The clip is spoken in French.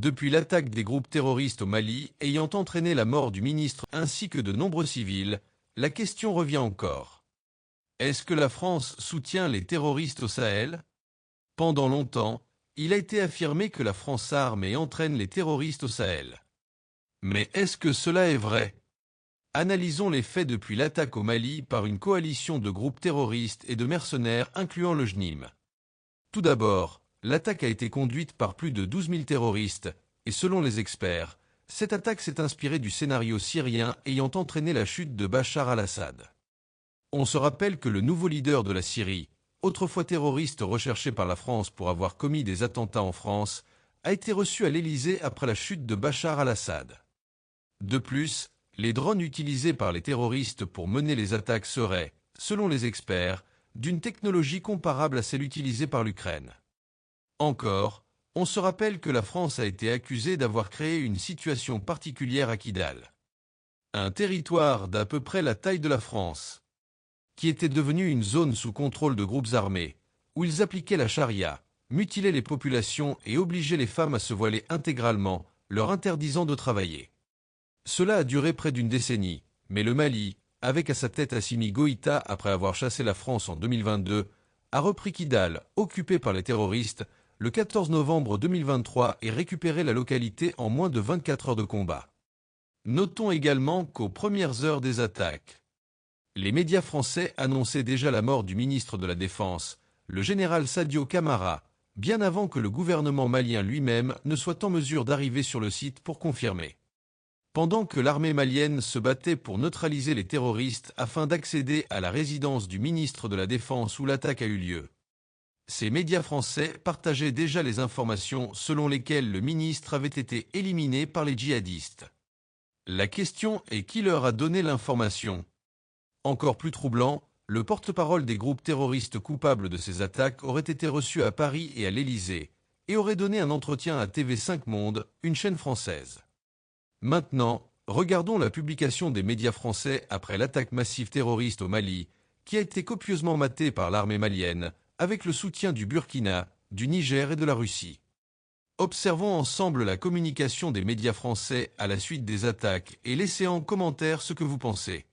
Depuis l'attaque des groupes terroristes au Mali ayant entraîné la mort du ministre ainsi que de nombreux civils, la question revient encore. Est-ce que la France soutient les terroristes au Sahel? Pendant longtemps, il a été affirmé que la France arme et entraîne les terroristes au Sahel. Mais est-ce que cela est vrai? Analysons les faits depuis l'attaque au Mali par une coalition de groupes terroristes et de mercenaires incluant le JNIM. Tout d'abord, l'attaque a été conduite par plus de 12 000 terroristes, et selon les experts, cette attaque s'est inspirée du scénario syrien ayant entraîné la chute de Bachar al-Assad. On se rappelle que le nouveau leader de la Syrie, autrefois terroriste recherché par la France pour avoir commis des attentats en France, a été reçu à l'Élysée après la chute de Bachar al-Assad. De plus, les drones utilisés par les terroristes pour mener les attaques seraient, selon les experts, d'une technologie comparable à celle utilisée par l'Ukraine. Encore, on se rappelle que la France a été accusée d'avoir créé une situation particulière à Kidal. Un territoire d'à peu près la taille de la France, qui était devenu une zone sous contrôle de groupes armés, où ils appliquaient la charia, mutilaient les populations et obligeaient les femmes à se voiler intégralement, leur interdisant de travailler. Cela a duré près d'une décennie, mais le Mali, avec à sa tête Assimi Goïta après avoir chassé la France en 2022, a repris Kidal, occupé par les terroristes, le 14 novembre 2023 et récupéré la localité en moins de 24 heures de combat. Notons également qu'aux premières heures des attaques, les médias français annonçaient déjà la mort du ministre de la Défense, le général Sadio Camara, bien avant que le gouvernement malien lui-même ne soit en mesure d'arriver sur le site pour confirmer. Pendant que l'armée malienne se battait pour neutraliser les terroristes afin d'accéder à la résidence du ministre de la Défense où l'attaque a eu lieu, ces médias français partageaient déjà les informations selon lesquelles le ministre avait été éliminé par les djihadistes. La question est qui leur a donné l'information? Encore plus troublant, le porte-parole des groupes terroristes coupables de ces attaques aurait été reçu à Paris et à l'Élysée, et aurait donné un entretien à TV5 Monde, une chaîne française. Maintenant, regardons la publication des médias français après l'attaque massive terroriste au Mali, qui a été copieusement matée par l'armée malienne, avec le soutien du Burkina, du Niger et de la Russie. Observons ensemble la communication des médias français à la suite des attaques et laissez en commentaire ce que vous pensez.